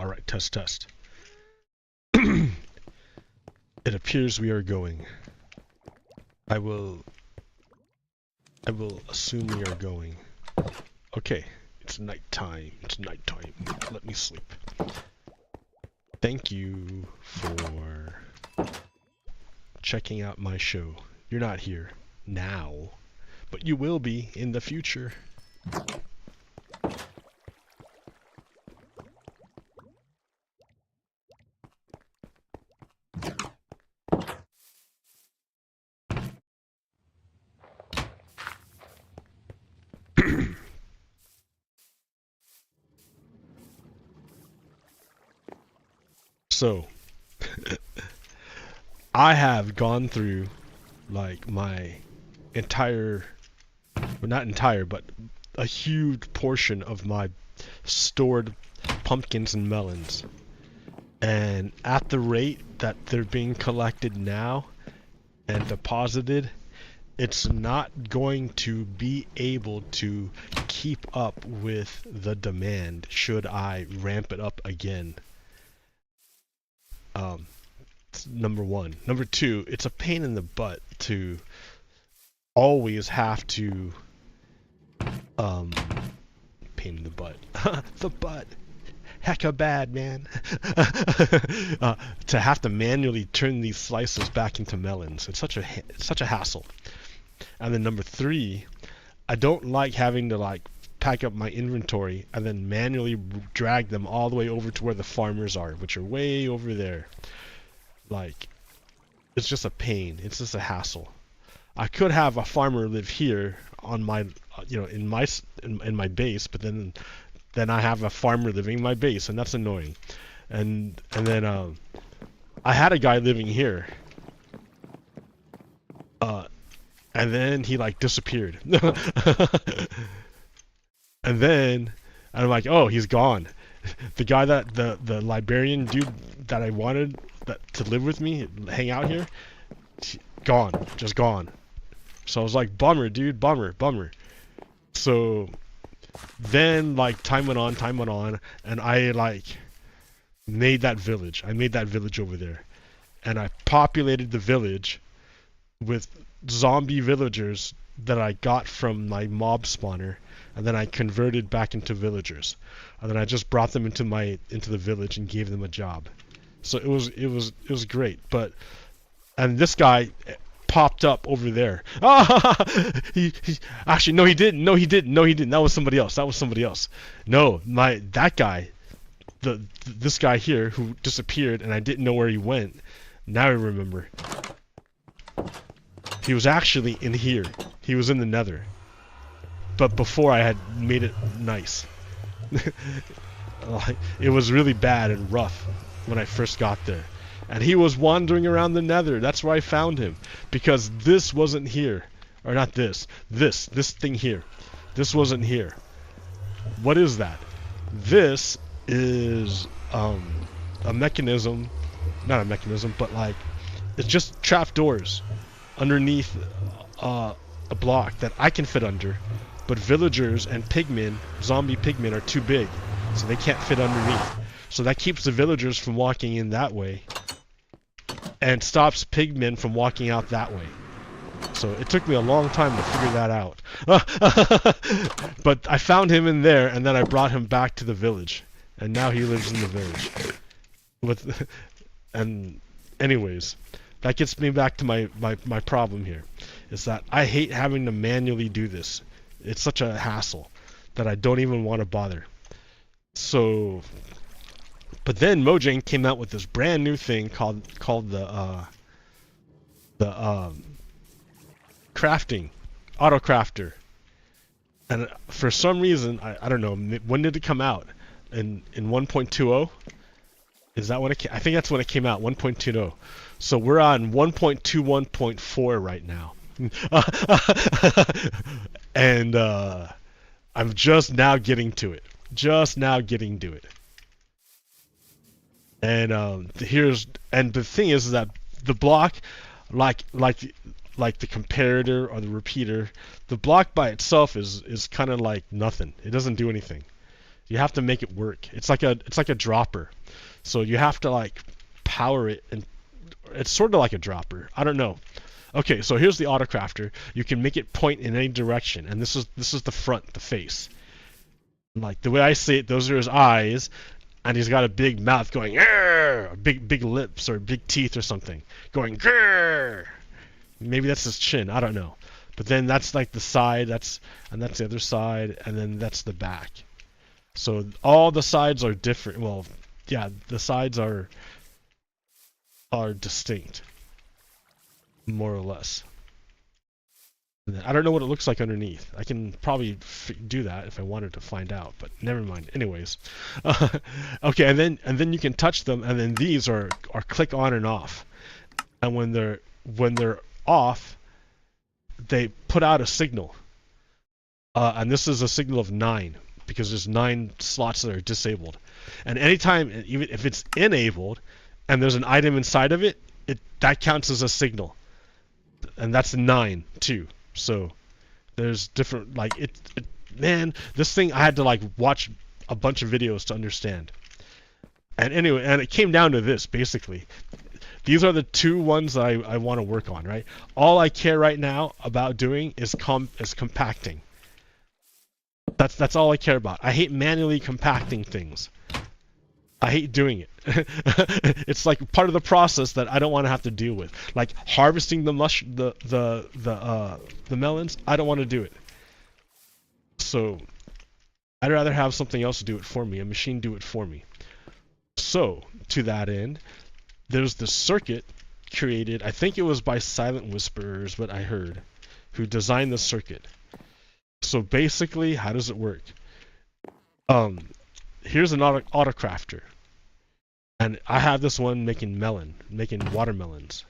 Alright, test, test. It appears we are going. I will assume we are going. Okay, it's nighttime. It's nighttime. Let me sleep. Thank you for checking out my show. You're not here now, but you will be in the future. So, I have gone through like my entire, well, not entire, but a huge portion of my stored pumpkins and melons. And at the rate that they're being collected now and deposited, it's not going to be able to keep up with the demand should I ramp it up again. Number one. Number two, it's a pain in the butt to always have to pain in the butt. The butt. Hecka bad, man. To have to manually turn these slices back into melons. It's such a hassle. And then number three, I don't like having to like pack up my inventory and then manually drag them all the way over to where the farmers are, which are way over there. Like, it's just a pain. It's just a hassle. I could have a farmer live here on my, you know, in my base, but then I have a farmer living in my base, and that's annoying. And then I had a guy living here, and then he like disappeared. And then I'm like, oh, he's gone. The guy that the librarian dude that I wanted to live with me, hang out here, gone, just gone. So I was like, bummer, dude, bummer. So then like time went on, and I like made that village. I made that village over there, and I populated the village with zombie villagers that I got from my mob spawner, and then I converted back into villagers, and then I just brought them into the village and gave them a job. So it was great. But and this guy popped up over there. He actually, no, he didn't. That was somebody else. No, that guy, this guy here who disappeared and I didn't know where he went. Now I remember. He was actually in here. He was in the Nether. But before I had made it nice. It was really bad and rough when I first got there. And he was wandering around the Nether. That's where I found him. Because this wasn't here. Or not this. This thing here. This wasn't here. What is that? This is a mechanism. Not a mechanism, but like it's just trapdoors underneath a block that I can fit under. But villagers and pigmen, zombie pigmen, are too big. So they can't fit underneath. So that keeps the villagers from walking in that way. And stops pigmen from walking out that way. So it took me a long time to figure that out. But I found him in there, and then I brought him back to the village. And now he lives in the village. And anyways, that gets me back to my problem here. Is that I hate having to manually do this. It's such a hassle that I don't even want to bother. So, but then Mojang came out with this brand new thing called the crafting, auto crafter. And for some reason, I don't know, when did it come out? In 1.20? Is that when it came? I think that's when it came out, 1.20. So we're on 1.21.4 right now. And I'm just now getting to it. And the thing is that the block, like the comparator or the repeater, the block by itself is kind of like nothing. It doesn't do anything. You have to make it work. It's like a dropper. So you have to like power it, and it's sort of like a dropper. I don't know. Okay, so here's the autocrafter. You can make it point in any direction, and this is the front, the face. Like the way I see it, those are his eyes, and he's got a big mouth going, grrr, big lips or big teeth or something, going grrr. Maybe that's his chin. I don't know. But then that's like the side. And that's the other side, and then that's the back. So all the sides are different. Well, yeah, the sides are distinct, more or less. I don't know what it looks like underneath. I can probably do that if I wanted to find out, but never mind. Anyways, okay, and then you can touch them, and then these are click on and off, and when they're off, they put out a signal, and this is a signal of 9 because there's 9 slots that are disabled, and anytime, even if it's enabled, and there's an item inside of it, that counts as a signal, and that's 9 too. So there's different, like man, this thing I had to like watch a bunch of videos to understand. And anyway, and it came down to this basically. These are the 2 ones I want to work on, right? All I care right now about doing is compacting. That's all I care about. I hate manually compacting things. I hate doing it. It's like part of the process that I don't want to have to deal with. Like harvesting the melons, I don't want to do it. So I'd rather have something else do it for me, a machine do it for me. So to that end, there's this circuit created, I think it was by Silent Whisperers, but I heard, who designed the circuit. So basically, how does it work? Here's an autocrafter, and I have this one making watermelons,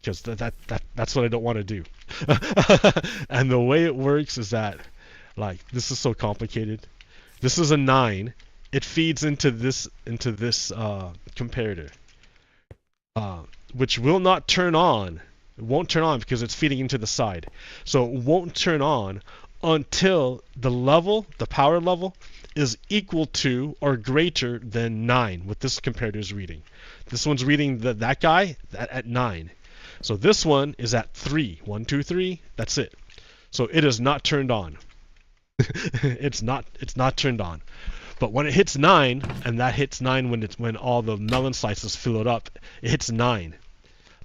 because that's what I don't want to do. And the way it works is that, like, this is so complicated. This is a 9. It feeds into this comparator, which will not turn on. It won't turn on because it's feeding into the side. So it won't turn on until the power level, is equal to or greater than 9, what this comparator is reading. This one's reading that guy at 9. So this one is at 3. 1, 2, 3. That's it. So it is not turned on. It's not turned on. But when it hits 9, and that hits 9 when all the melon slices fill it up, it hits 9.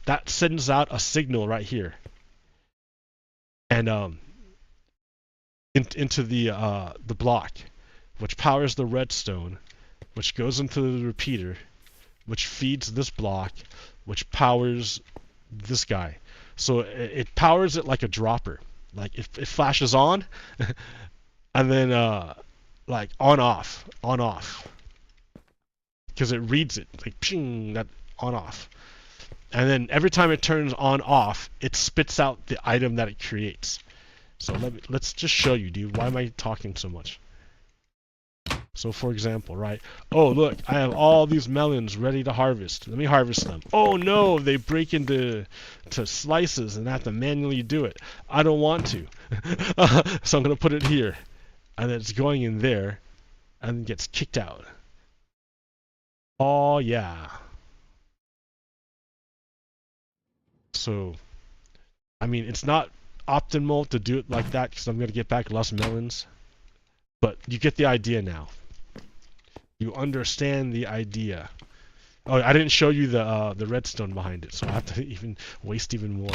That sends out a signal right here. And into the block, which powers the redstone, which goes into the repeater, which feeds this block, which powers this guy. So it powers it like a dropper. Like it flashes on, and then like on off, because it reads it like ping, that on off, and then every time it turns on off, it spits out the item that it creates. So let's just show you, dude. Why am I talking so much? So for example, right? Oh look, I have all these melons ready to harvest. Let me harvest them. Oh no, they break into slices and I have to manually do it. I don't want to. So I'm gonna put it here. And then it's going in there and then gets kicked out. Oh yeah. So I mean, it's not optimal to do it like that because I'm gonna get back less melons. But you get the idea now. You understand the idea. Oh, I didn't show you the redstone behind it, so I have to even waste even more.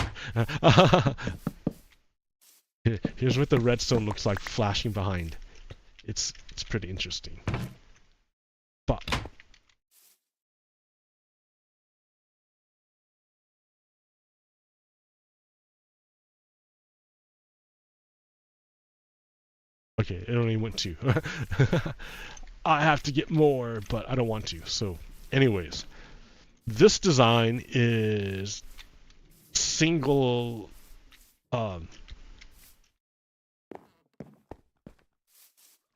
Here's what the redstone looks like flashing behind. It's pretty interesting. But okay, it only went 2. I have to get more, but I don't want to. So, anyways, this design is single.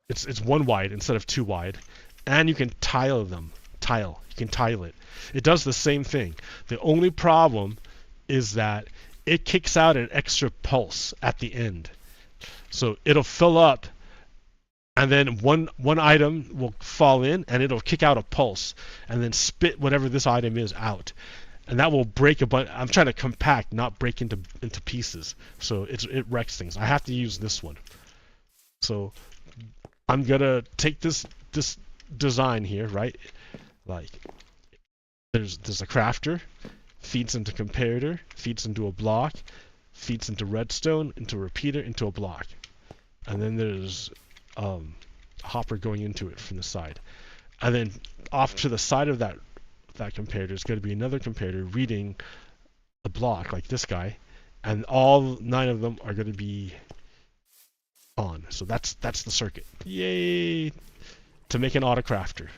It's 1 wide instead of 2 wide, and you can tile them. You can tile it. It does the same thing. The only problem is that it kicks out an extra pulse at the end. So it'll fill up and then one item will fall in and it'll kick out a pulse and then spit whatever this item is out, and that will break a bunch. I'm trying to compact, not break into pieces, so it wrecks things. I have to use this one, so I'm gonna take this design here, right? Like there's a crafter, feeds into comparator, feeds into a block, feeds into redstone, into a repeater, into a block, and then there's a hopper going into it from the side, and then off to the side of that comparator is going to be another comparator reading a block like this guy, and all 9 of them are going to be on. So that's the circuit. Yay! To make an autocrafter.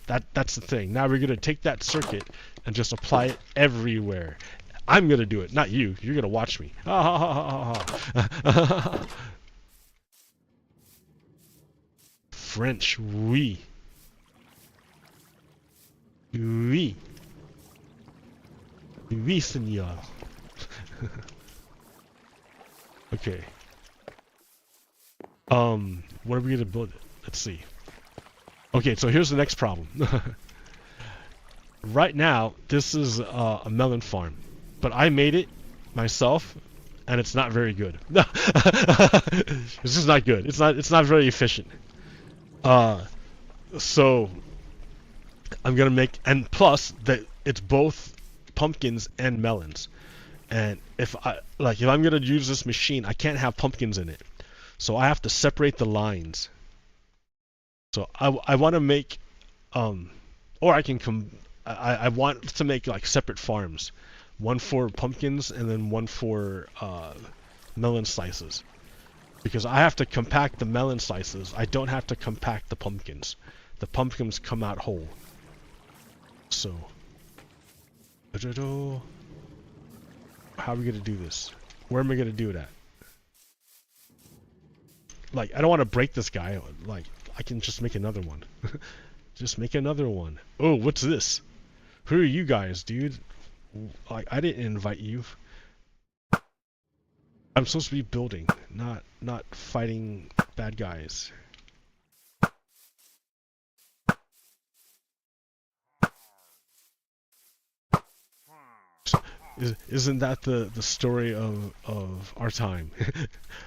That's the thing. Now we're going to take that circuit and just apply it everywhere. I'm going to do it, not you. You're going to watch me. French, oui. Oui. Oui, senor. Okay. What are we going to build it? Let's see. Okay, so here's the next problem. Right now, this is a melon farm, but I made it myself, and it's not very good. It's just not good. It's not very efficient. So I'm gonna make, and plus that it's both pumpkins and melons. And if I'm gonna use this machine, I can't have pumpkins in it, so I have to separate the lines. So I want to make, or I can I want to make like separate farms, one for pumpkins and then one for melon slices, because I have to compact the melon slices. I don't have to compact the pumpkins. The pumpkins come out whole. So, how are we gonna do this? Where am I gonna do it at? Like, I don't want to break this guy. Like, I can just make another one. Just make another one. Oh, what's this? Who are you guys, dude? Like, I didn't invite you. I'm supposed to be building, not fighting bad guys. Isn't that the story of our time?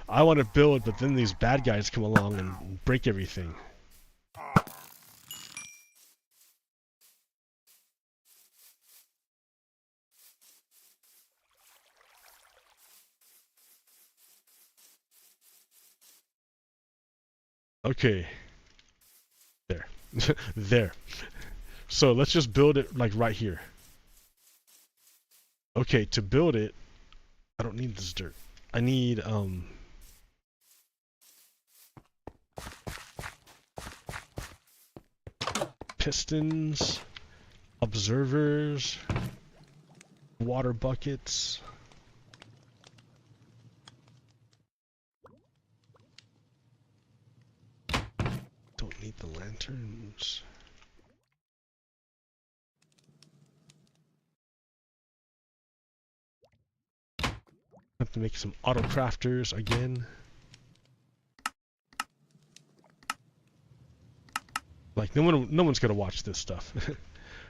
I want to build, but then these bad guys come along and break everything. Okay. There. There. So let's just build it like right here. Okay, to build it, I don't need this dirt. I need pistons, observers, water buckets. Don't need the lanterns. Have to make some auto crafters again. Like no one's gonna watch this stuff.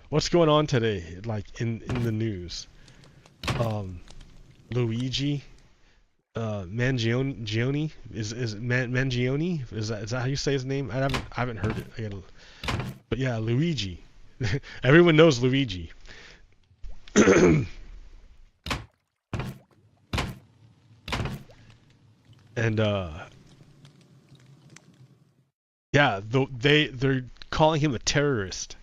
What's going on today? Like in the news. Luigi, Mangione is Mangione? Is that how you say his name? I haven't heard it. But yeah, Luigi. Everyone knows Luigi. And yeah, they're calling him a terrorist.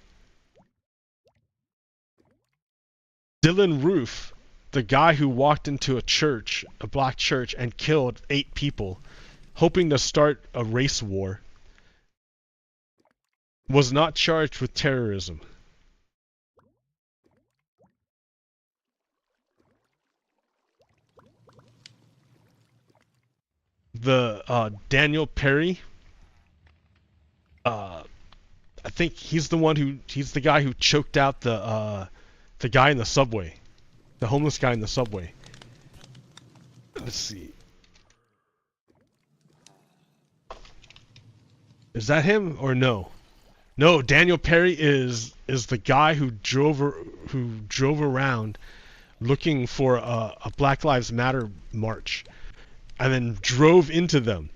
Dylan Roof, the guy who walked into a church, a black church, and killed 8 people, hoping to start a race war, was not charged with terrorism. The Daniel Perry, I think he's the guy who choked out the guy in the subway, the homeless guy in the subway. Let's see. Is that him or no? No, Daniel Perry is the guy who drove around looking for a Black Lives Matter march, and then drove into them,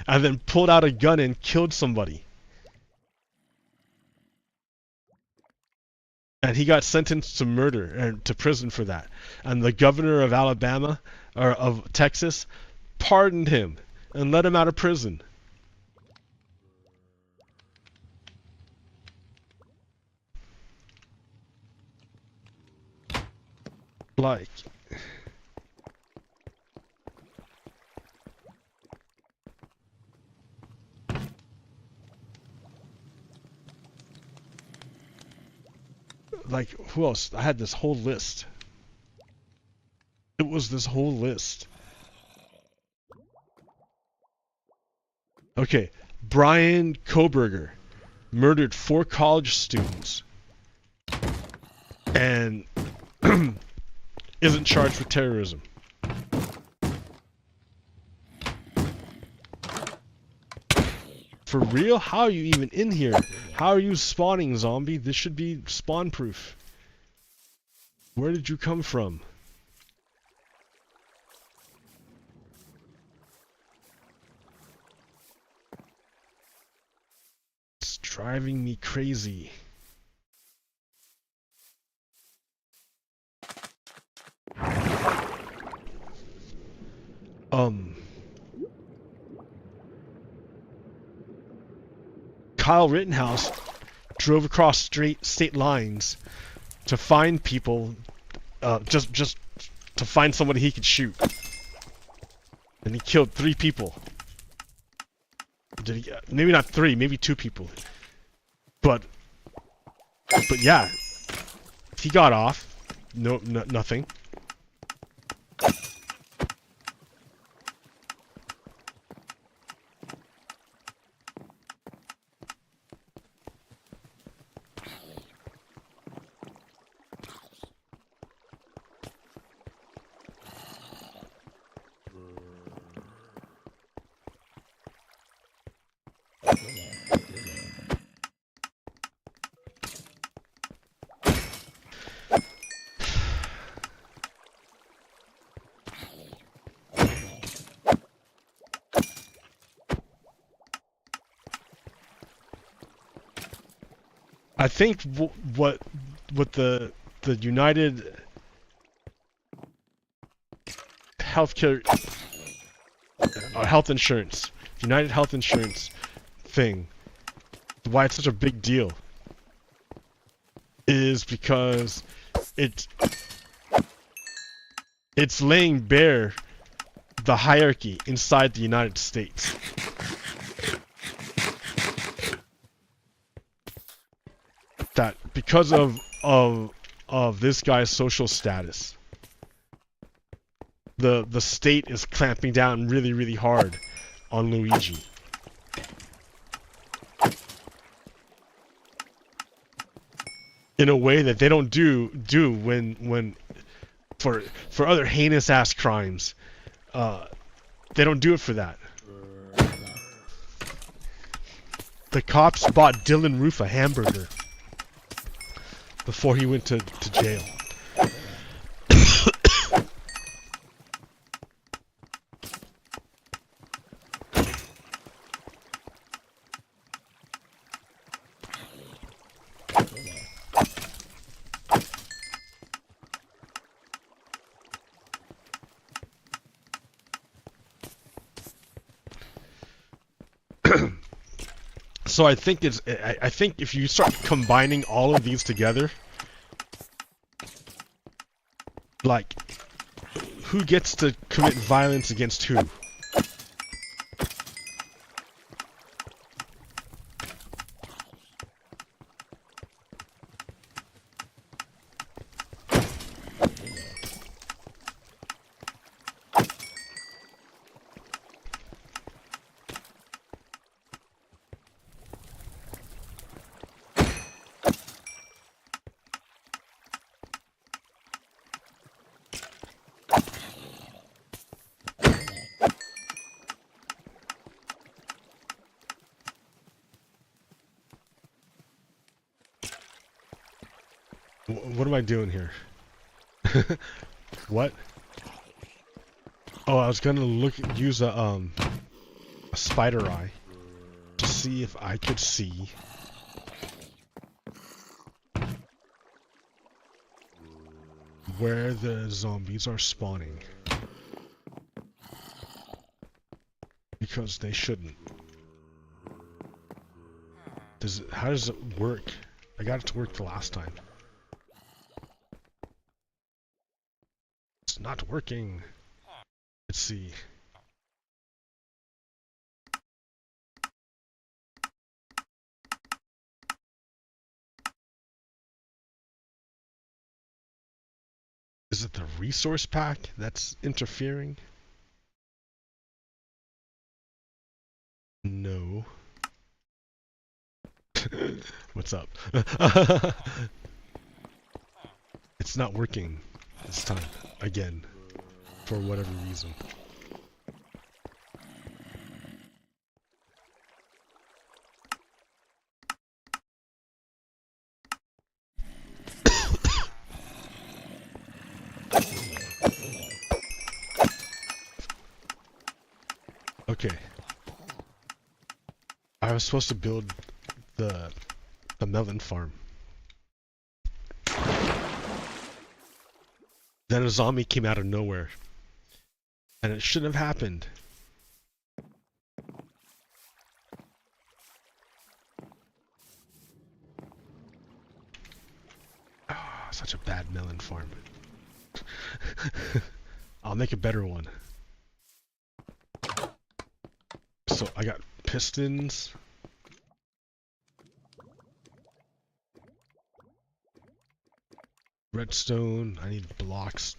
and then pulled out a gun and killed somebody. And he got sentenced to murder and to prison for that. And the governor of Alabama or of Texas pardoned him and let him out of prison. Like, who else? I had this whole list. It was this whole list. Okay, Brian Koberger murdered 4 college students and isn't charged with terrorism. For real? How are you even in here? How are you spawning, zombie? This should be spawn proof. Where did you come from? It's driving me crazy. Kyle Rittenhouse drove across state lines to find people, just to find somebody he could shoot, and he killed 3 people. Did he? Maybe not 3, maybe 2 people. But yeah, he got off. Nothing. I think what the United Healthcare health insurance, United Health Insurance thing, why it's such a big deal, is because it's laying bare the hierarchy inside the United States. That because of this guy's social status, the state is clamping down really hard on Luigi. In a way that they don't do when for other heinous ass crimes. They don't do it for that. The cops bought Dylan Roof a hamburger before he went to jail. So I think if you start combining all of these together, like, who gets to commit violence against who? What am I doing here? What? Oh, I was gonna use a spider eye to see if I could see where the zombies are spawning. Because they shouldn't. How does it work? I got it to work the last time. It's not working. Let's see. Is it the resource pack that's interfering? No. What's up? It's not working this time. Again. For whatever reason. Okay. I was supposed to build the melon farm. Then a zombie came out of nowhere. And it shouldn't have happened. Ah, such a bad melon farm. I'll make a better one. So I got pistons. Redstone. I need blocks.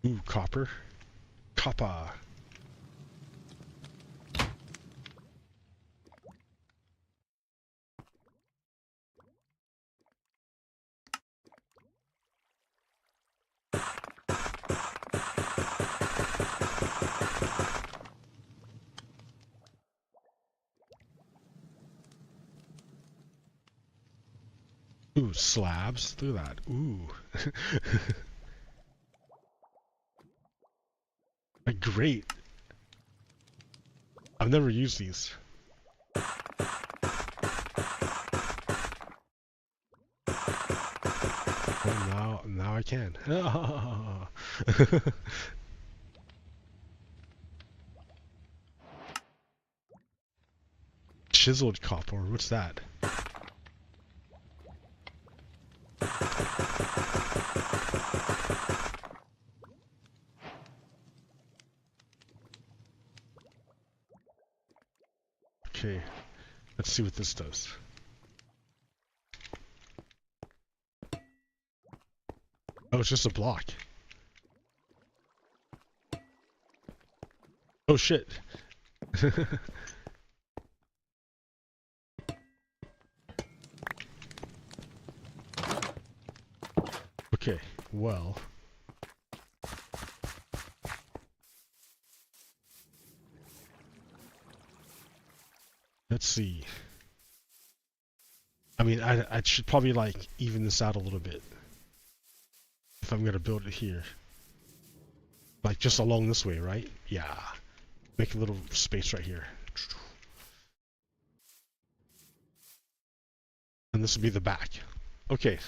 Ooh, copper. Copper. Ooh, slabs. Look at that. Ooh. Great. I've never used these. Well, now I can. Chiseled copper. What's that? Okay, let's see what this does. Oh, it's just a block. Oh shit. Okay, well. Let's see. I mean, I should probably like even this out a little bit. If I'm gonna build it here. Like just along this way, right? Yeah. Make a little space right here. And this will be the back. Okay.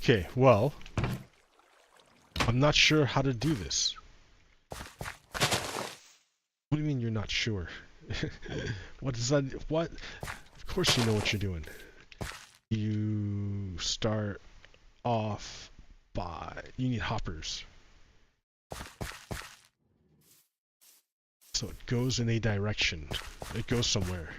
Okay, well, I'm not sure how to do this. What do you mean you're not sure? What is that? What? Of course you know what you're doing. You start off by... You need hoppers. So it goes in a direction. It goes somewhere.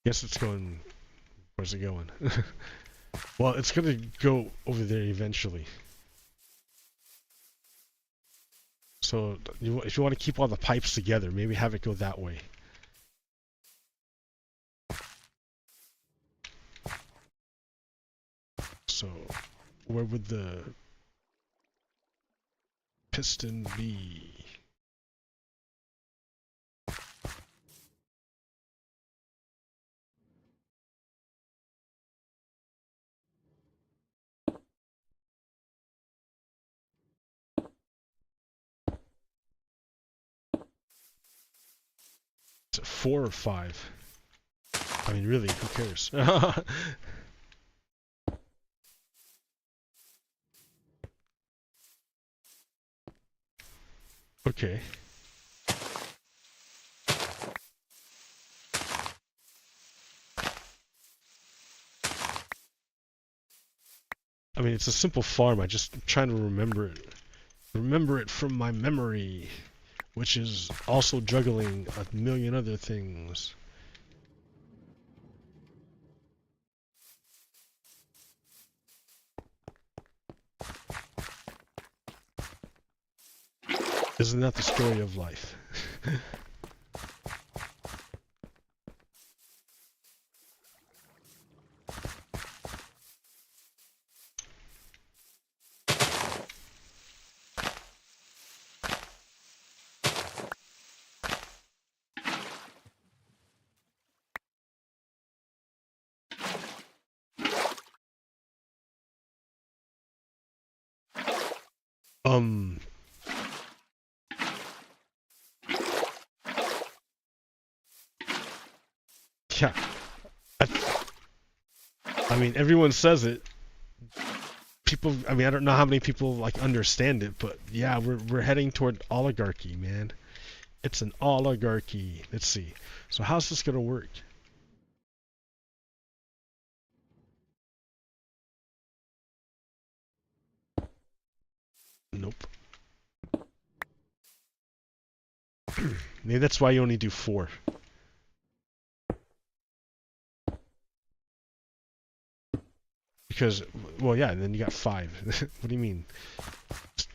Guess it's going... Where's it going? Well, it's gonna go over there eventually. So if you want to keep all the pipes together, maybe have it go that way. So where would the piston be? Is it 4 or 5? I mean, really, who cares? Okay. I mean, it's a simple farm. I just trying to remember it. Remember it from my memory, which is also juggling a million other things. Isn't that the story of life? Yeah. I mean, everyone says it. People, I mean, I don't know how many people like understand it, but yeah, we're heading toward oligarchy, man. It's an oligarchy. Let's see. So how's this gonna work? Nope. Maybe that's why you only do 4. Because, well, yeah, and then you got 5. What do you mean? Just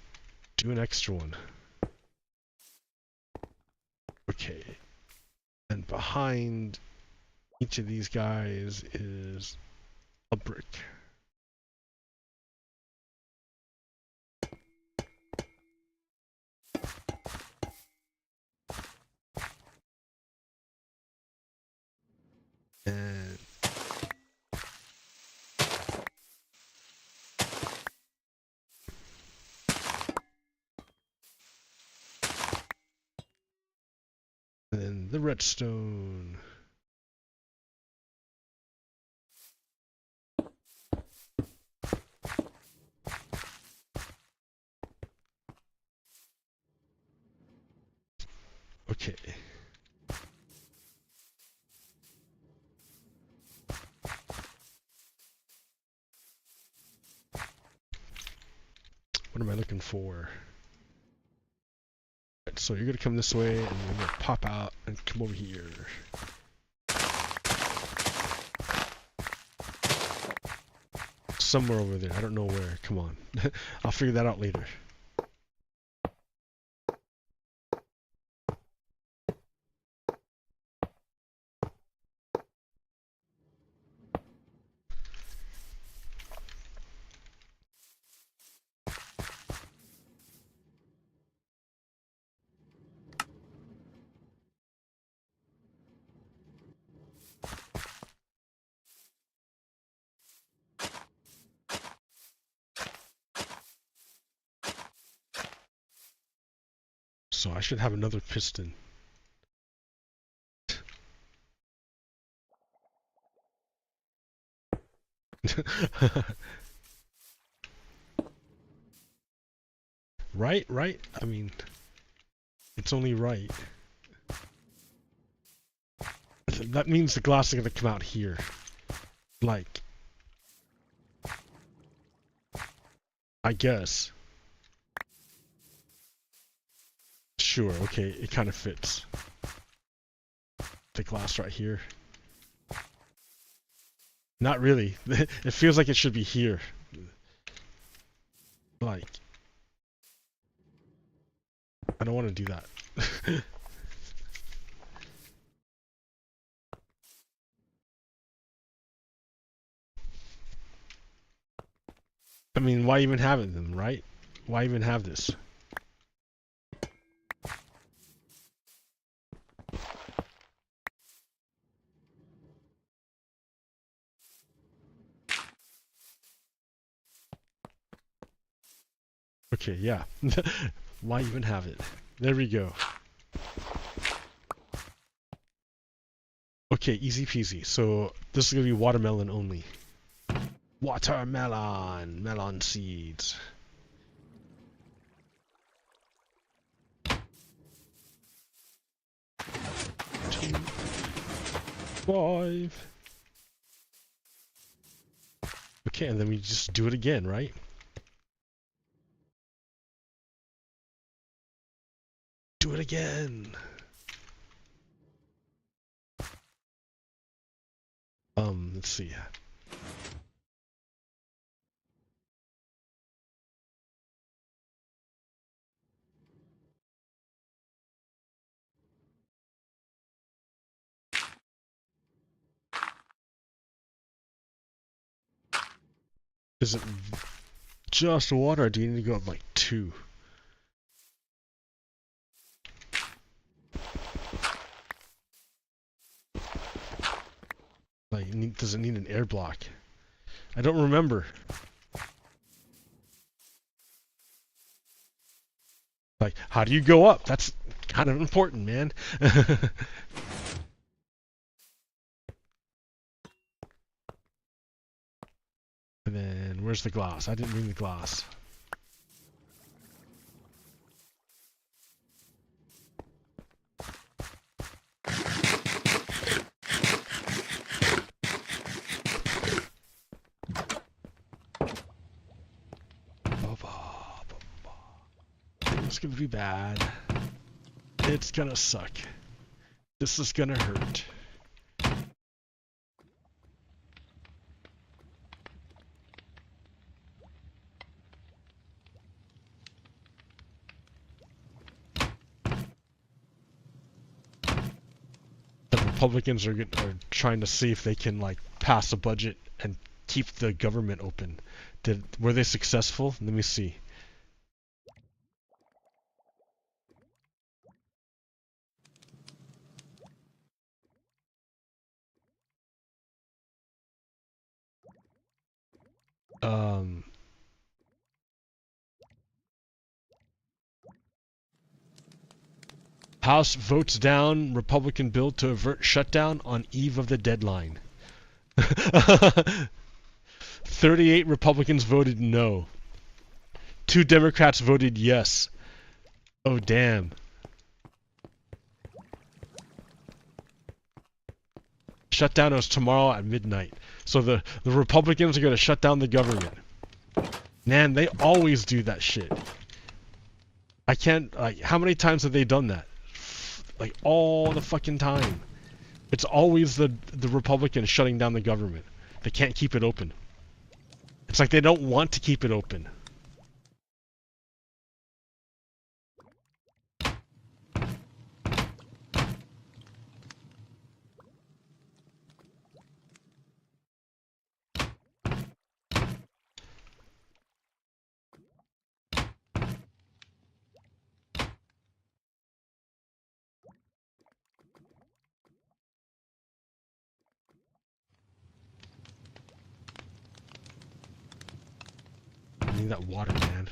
do an extra one. Okay. And behind each of these guys is a brick. And then the redstone. Okay. What am I looking for? Right, so you're gonna come this way, and you're gonna pop out and come over here. Somewhere over there. I don't know where. Come on. I'll figure that out later. So I should have another piston. Right? I mean, it's only right. That means the glass is gonna come out here. Like, I guess. Sure, okay, it kind of fits. The glass right here. Not really. It feels like it should be here. Like, I don't want to do that. I mean, why even have it then, right? Why even have this? Okay, yeah. Why even have it? There we go. Okay, easy peasy. So this is gonna be watermelon only. Watermelon! Melon seeds. 2, 5. Okay, and then we just do it again, right? Do it again! Let's see. Is it just water, or do you need to go up like 2? Like, does it need an air block? I don't remember. Like, how do you go up? That's kind of important, man. And then, where's the glass? I didn't bring the glass. It's gonna be bad. It's gonna suck. This is gonna hurt. The Republicans are trying to see if they can like pass a budget and keep the government open. Were they successful? Let me see. House votes down Republican bill to avert shutdown on eve of the deadline. 38 Republicans voted no. 2 Democrats voted yes. Oh, damn. Shutdown is tomorrow at midnight. So the Republicans are going to shut down the government. Man, they always do that shit. I can't, like, how many times have they done that? Like, all the fucking time. It's always the Republicans shutting down the government. They can't keep it open. It's like they don't want to keep it open. I need that water, man.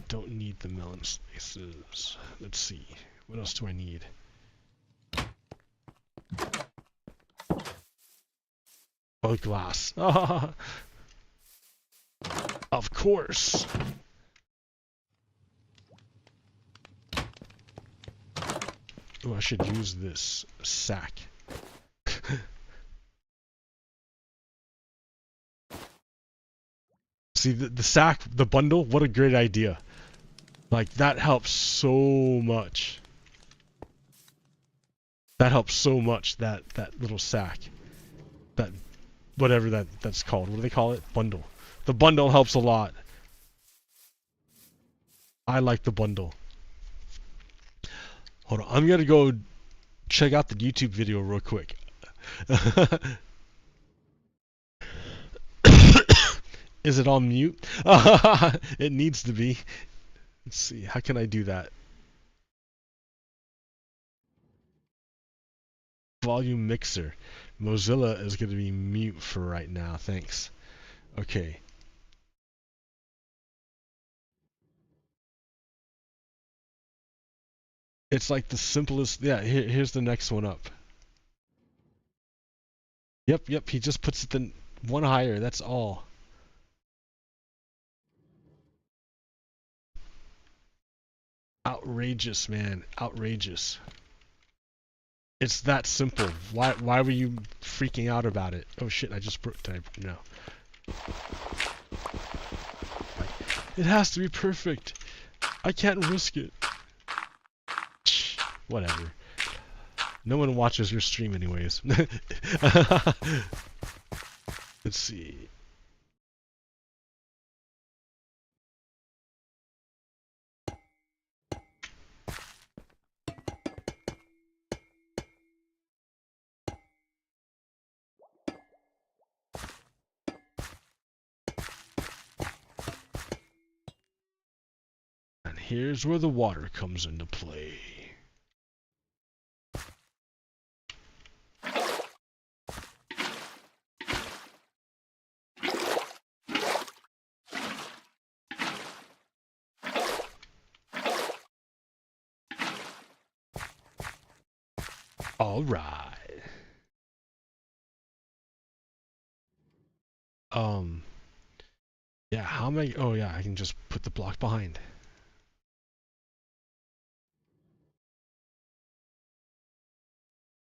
don't need the melon slices. Let's see. What else do I need? Oh, glass. Of course. Oh, I should use this sack. See, the sack, the bundle, what a great idea. Like, that helps so much. That helps so much, that little sack. That, whatever that's called. What do they call it? Bundle. The bundle helps a lot. I like the bundle. Hold on, I'm gonna go check out the YouTube video real quick. Is it on mute? It needs to be. Let's see, how can I do that? Volume mixer. Mozilla is going to be mute for right now, thanks. Okay. It's like the simplest, yeah, here's the next one up. Yep, he just puts it then one higher, that's all. Outrageous, man, outrageous. It's that simple. Why were you freaking out about it? Oh shit, I just broke, no. It has to be perfect. I can't risk it. Whatever. No one watches your stream anyways. Let's see. And here's where the water comes into play. All right. Yeah, how am I? Oh yeah, I can just put the block behind.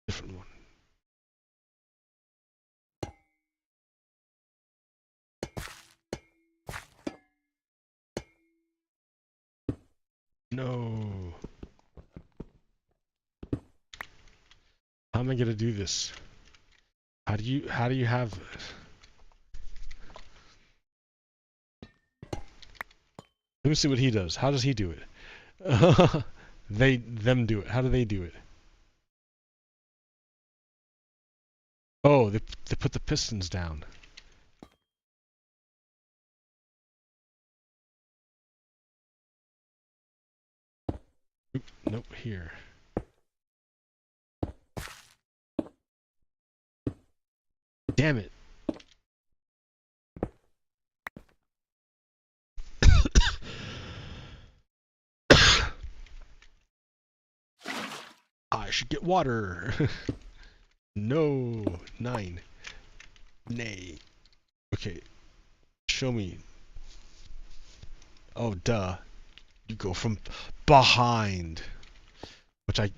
Different one. No. How am I gonna do this? How do you have? Let me see what he does. How does he do it? Them do it. How do they do it? Oh, they put the pistons down. Oop, nope, here. Damn it. I should get water. No. 9. Nay. Okay. Show me. Oh, duh. You go from behind. Which I...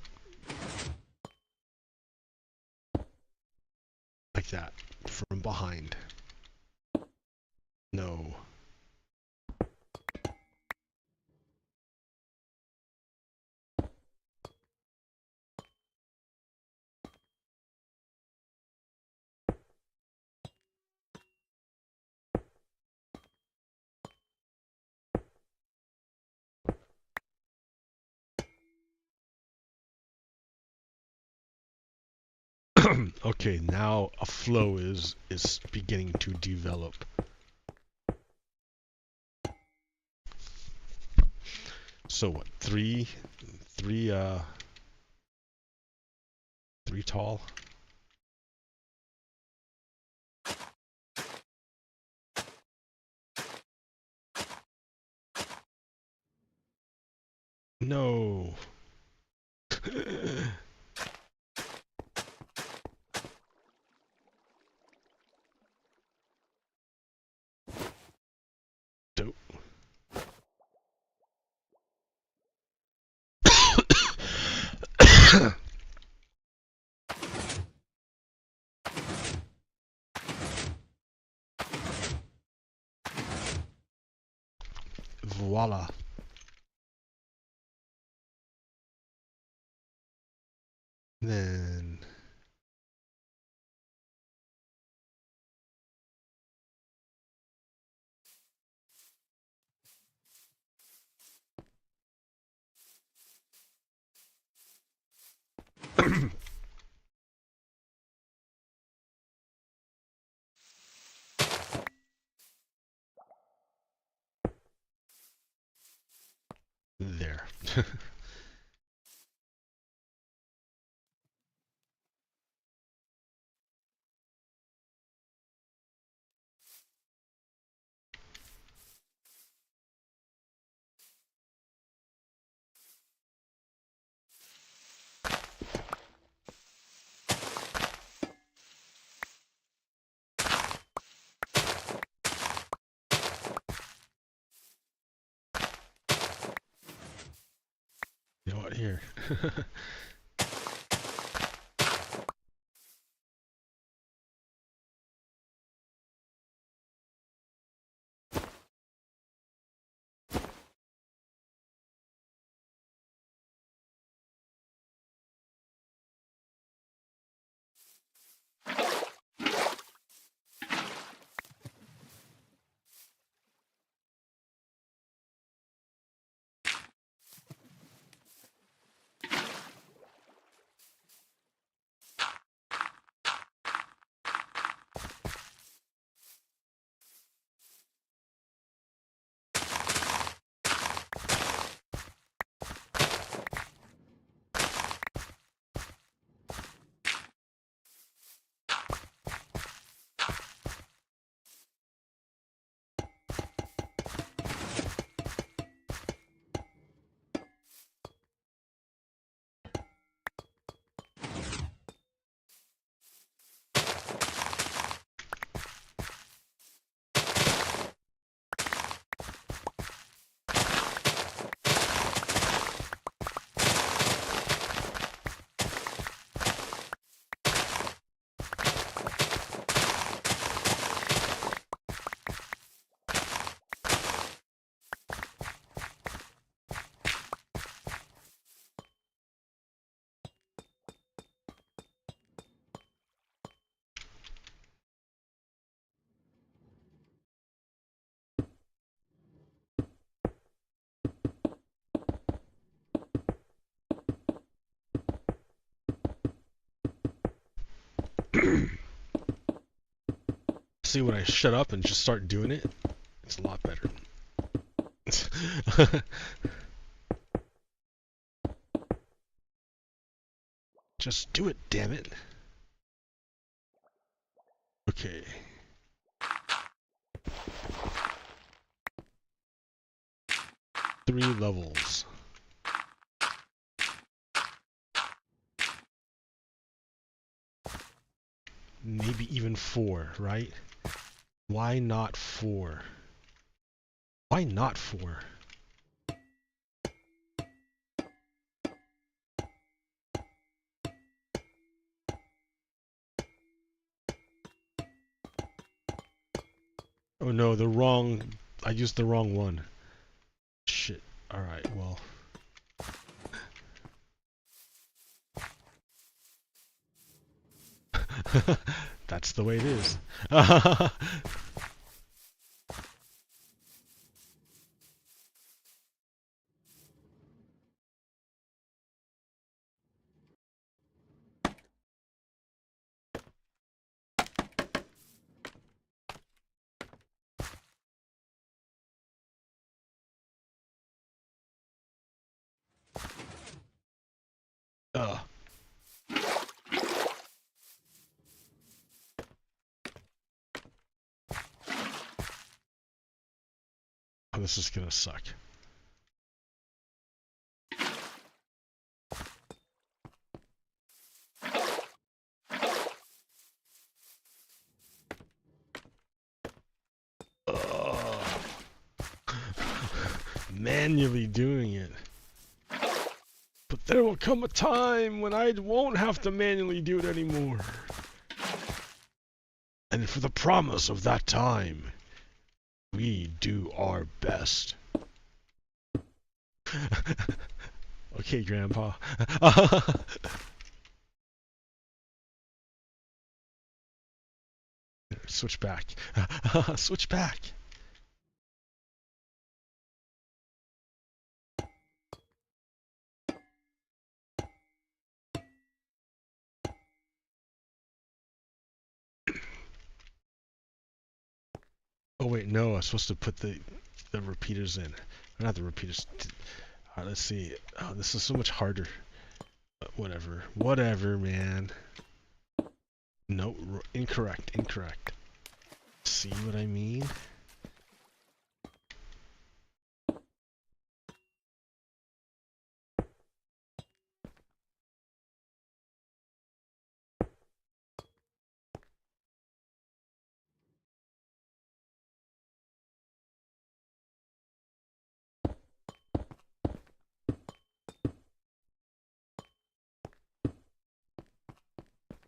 Like that. From behind. No. Okay, now a flow is beginning to develop. So what? Three tall. No. Dope. Voila. Then there. You know what? Here. See, when I shut up and just start doing it, it's a lot better. Just do it, damn it. Okay. Three levels. Maybe even 4, right? Why not 4? Why not 4? Oh no, I used the wrong one. Shit. Alright, well. That's the way it is. Ugh. Oh, this is gonna suck. manually doing it. But there will come a time when I won't have to manually do it anymore. And for the promise of that time, we do our best. Okay, Grandpa. Switch back. Switch back. Oh wait, no, I'm supposed to put the repeaters in. Not the repeaters. Alright, let's see. Oh, this is so much harder. Whatever. Whatever, man. No, incorrect. Incorrect. See what I mean?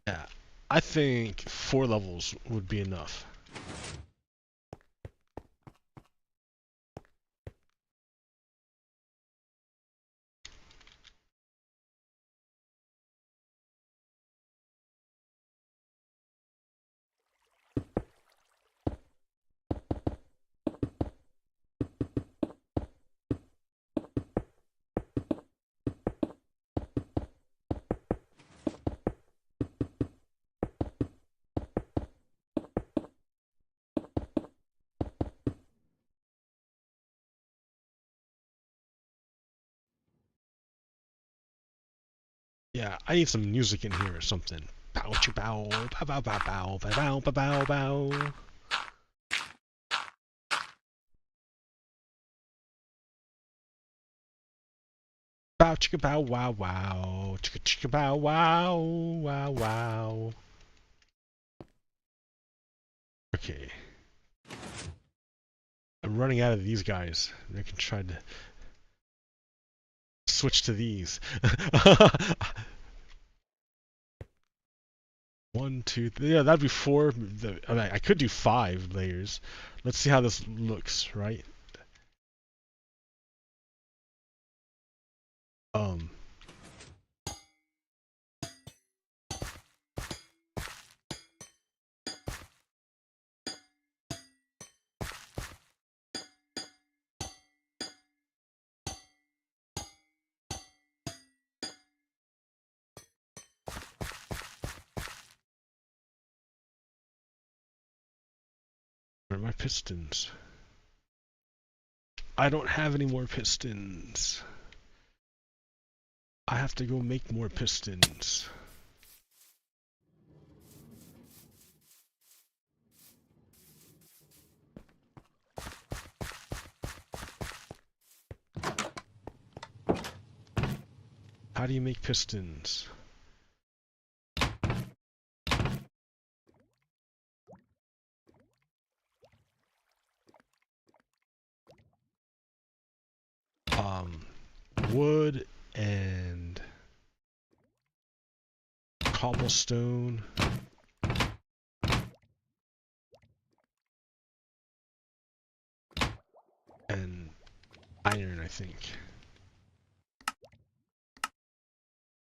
Yeah. I think 4 levels would be enough. Yeah, I need some music in here or something. Bow cha bow, bow bow bow bow, bow bow bow bow. Bow chicka bow wow wow, chicka chicka bow wow wow wow. Okay. I'm running out of these guys. I can try to switch to these. 1, 2, 3. Yeah, that'd be 4. I mean, I could do 5 layers. Let's see how this looks, right? Where are my pistons? I don't have any more pistons. I have to go make more pistons. How do you make pistons? Wood and cobblestone. And iron, I think.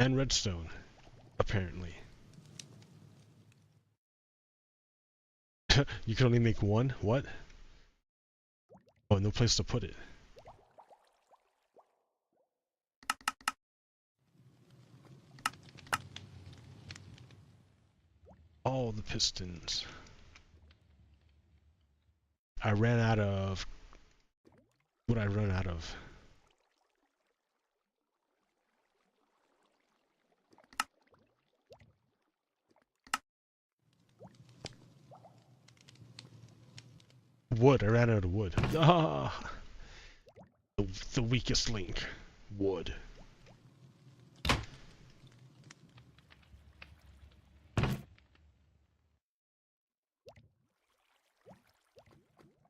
And redstone, apparently. You can only make one? What? Oh, no place to put it. All the pistons. I ran out of... What I run out of? Wood. I ran out of wood. Ah! The weakest link. Wood.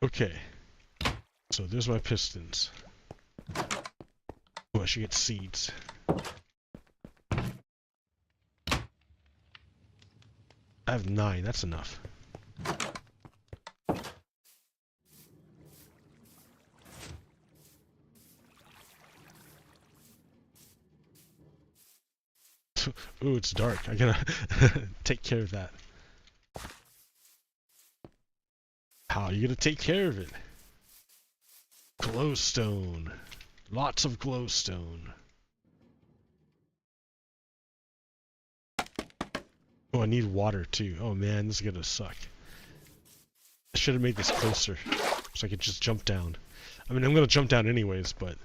Okay. So there's my pistons. I should get seeds. I have 9, that's enough. Ooh, it's dark. I gotta take care of that. How are you gonna take care of it? Glowstone. Lots of glowstone. Oh, I need water too. Oh man, this is gonna suck. I should have made this closer so I could just jump down. I mean, I'm gonna jump down anyways, but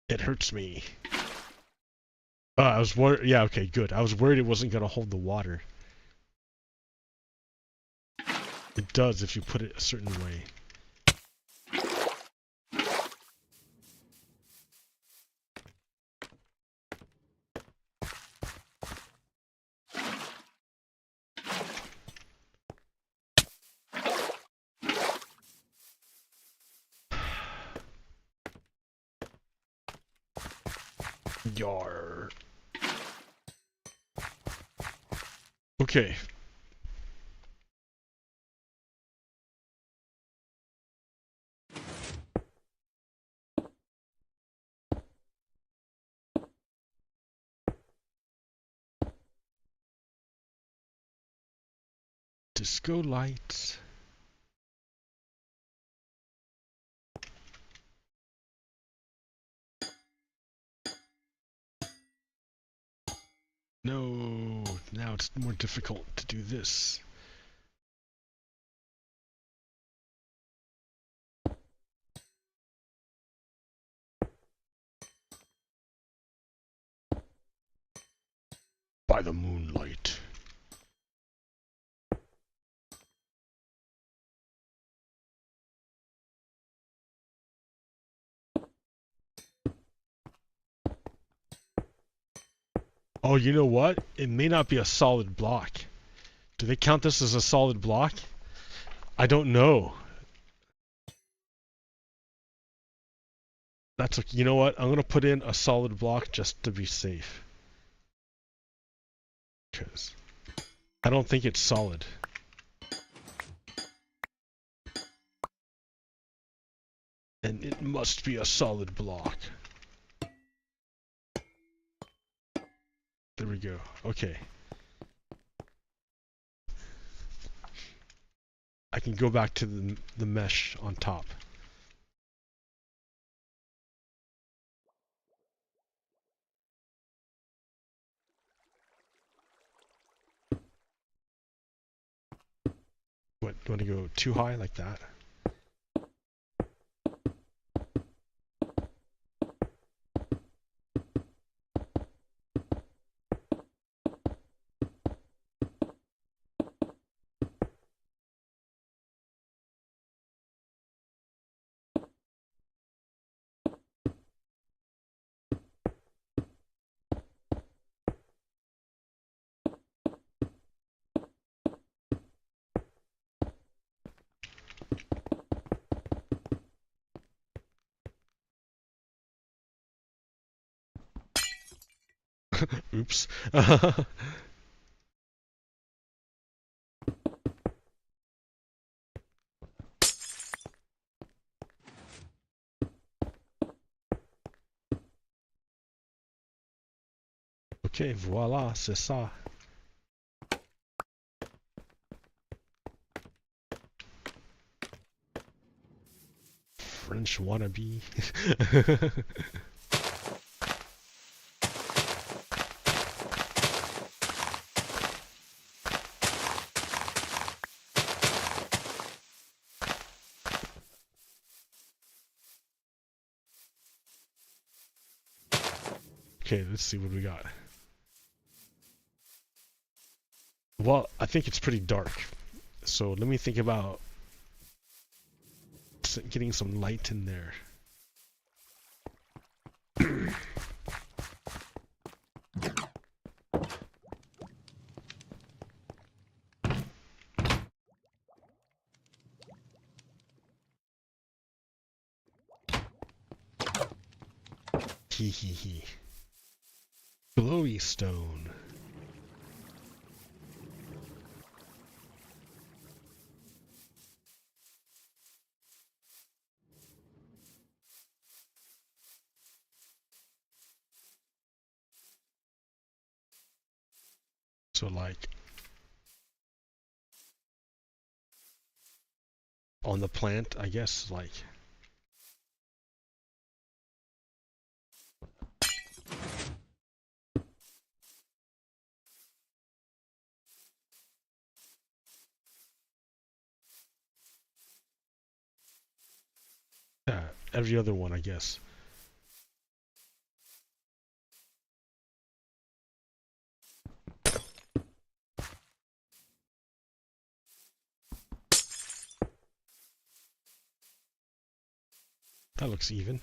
it hurts me. I was worried. Yeah, okay, good. I was worried it wasn't gonna hold the water. It does if you put it a certain way. Yar. Okay. Disco lights. No, now it's more difficult to do this. By the moonlight. Oh, you know what? It may not be a solid block. Do they count this as a solid block? I don't know. That's okay. You know what? I'm gonna put in a solid block just to be safe. Because I don't think it's solid. And it must be a solid block. There we go. Okay. I can go back to the mesh on top. What, do you want to go too high like that? Oops. Ok, voilà, c'est ça. French wannabe. Okay, let's see what we got. Well, I think it's pretty dark. So let me think about getting some light in there. Hee hee hee. Glowy stone. So like on the plant, I guess, like every other one, I guess. That looks even.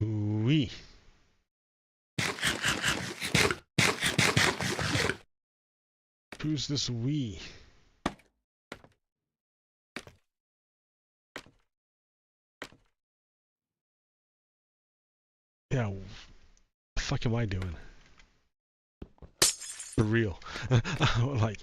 Ooh-wee. Who's this we? Yeah, what the fuck am I doing? For real. Like,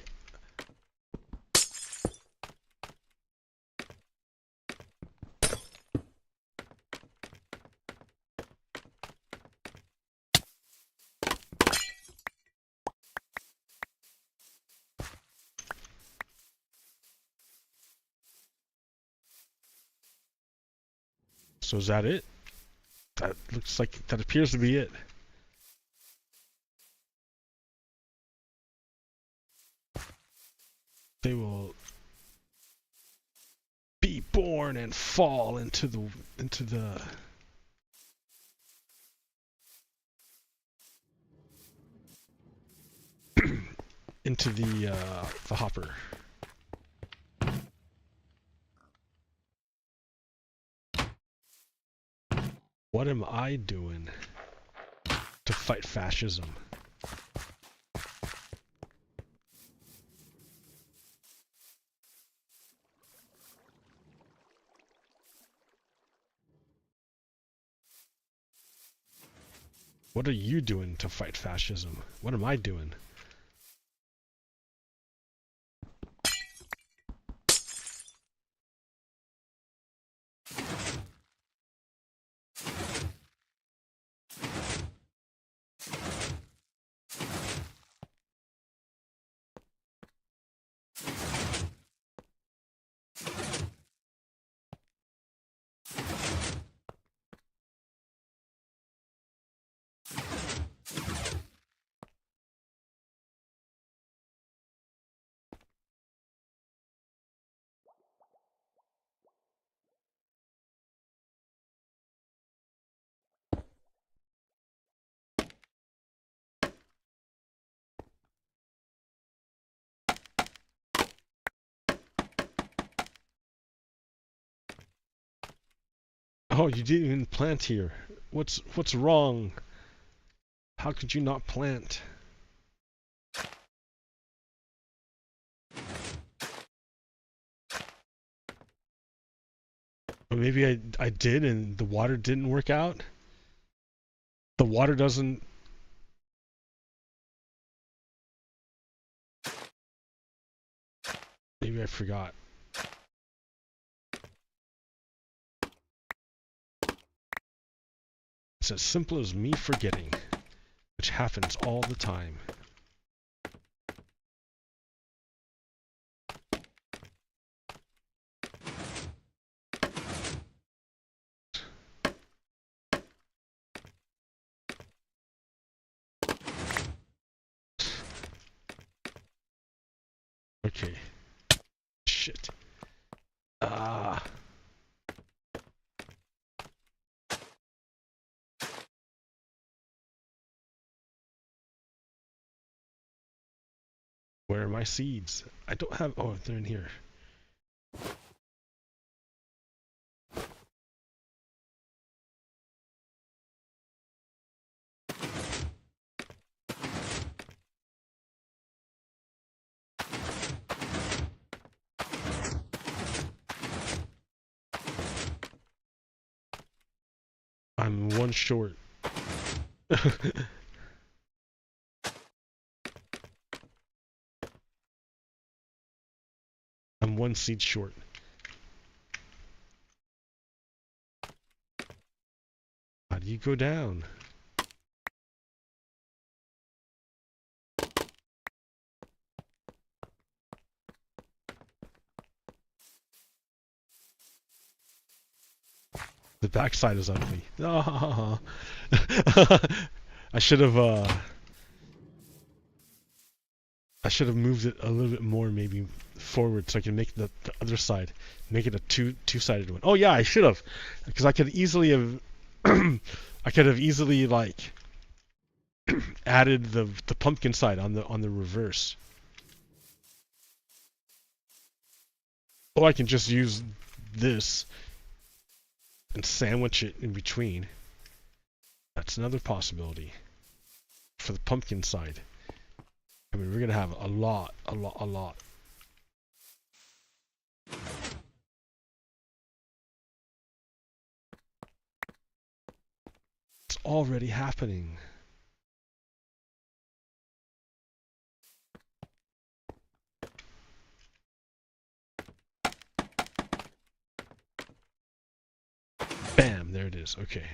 so is that it? That looks like, that appears to be it. They will be born and fall into the into the hopper. What am I doing to fight fascism? What are you doing to fight fascism? What am I doing? Oh, you didn't even plant here. What's wrong? How could you not plant? Or maybe I did and the water didn't work out? The water doesn't... Maybe I forgot. It's as simple as me forgetting, which happens all the time. Okay. Shit. Ah. Where are my seeds? I don't have. Oh, they're in here. I'm one short. I'm one seed short. How do you go down? The backside is ugly. Oh. I should have moved it a little bit more, maybe forward, so I can make the other side, make it a two-sided one. Oh yeah, I should have, because I could easily have, I could have easily like added the pumpkin side on the reverse. Or I can just use this and sandwich it in between. That's another possibility for the pumpkin side. I mean, we're gonna have a lot. It's already happening. Bam, there it is. Okay.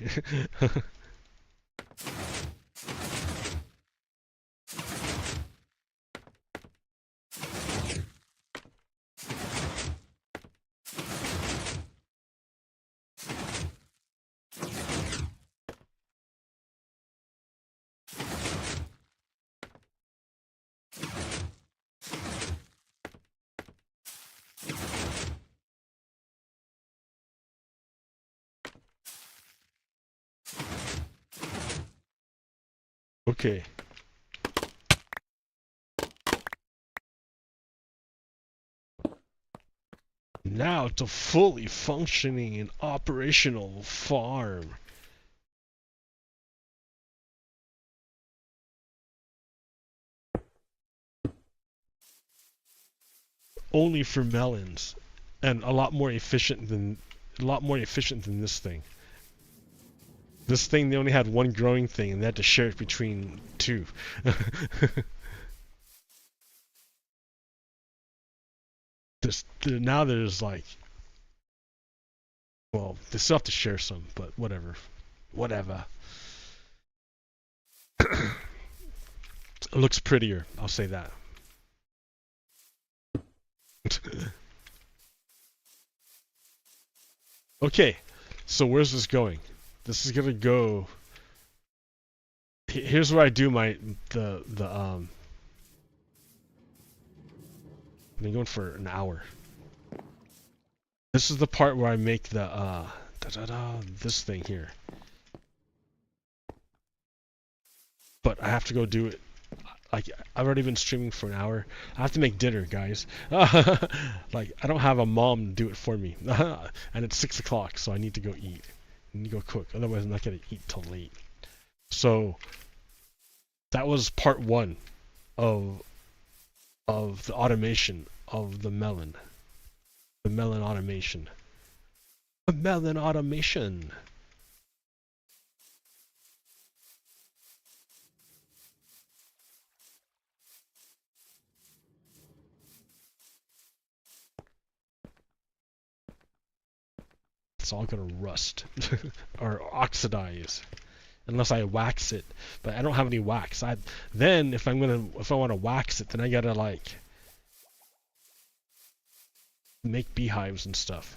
Okay. Now it's a fully functioning and operational farm. Only for melons, and a lot more efficient than this thing. This thing, they only had one growing thing, and they had to share it between two. Now there's like, well, they still have to share some, but whatever. It looks prettier, I'll say that. Okay, so where's this going? This is gonna go. Here's where I do I'm going for an hour. This is the part where I make the this thing here. But I have to go do it. Like, I've already been streaming for an hour. I have to make dinner, guys. Like, I don't have a mom to do it for me. And it's 6 o'clock, so I need to go eat. I need to go cook. Otherwise, I'm not going to eat till late. So, that was part one of the automation of the melon. The melon automation. The melon automation. It's all gonna rust or oxidize unless I wax it. But I don't have any wax. Then if I want to wax it, then I gotta like make beehives and stuff,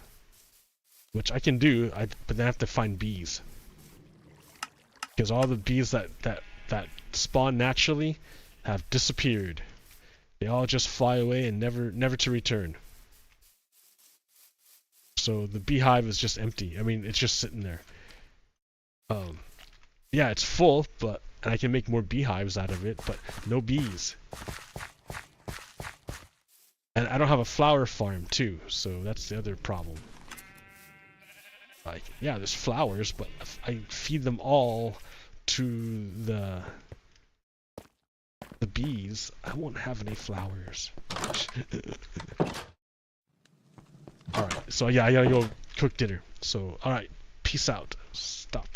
which I can do. But then I have to find bees, because all the bees that spawn naturally have disappeared. They all just fly away and never to return. So the beehive is just empty. I mean, it's just sitting there. Yeah, it's full, and I can make more beehives out of it, but no bees. And I don't have a flower farm too, so that's the other problem. Like, yeah, there's flowers, but if I feed them all to the bees, I won't have any flowers. Alright, so yeah, I gotta go cook dinner. So, alright, peace out. Stop.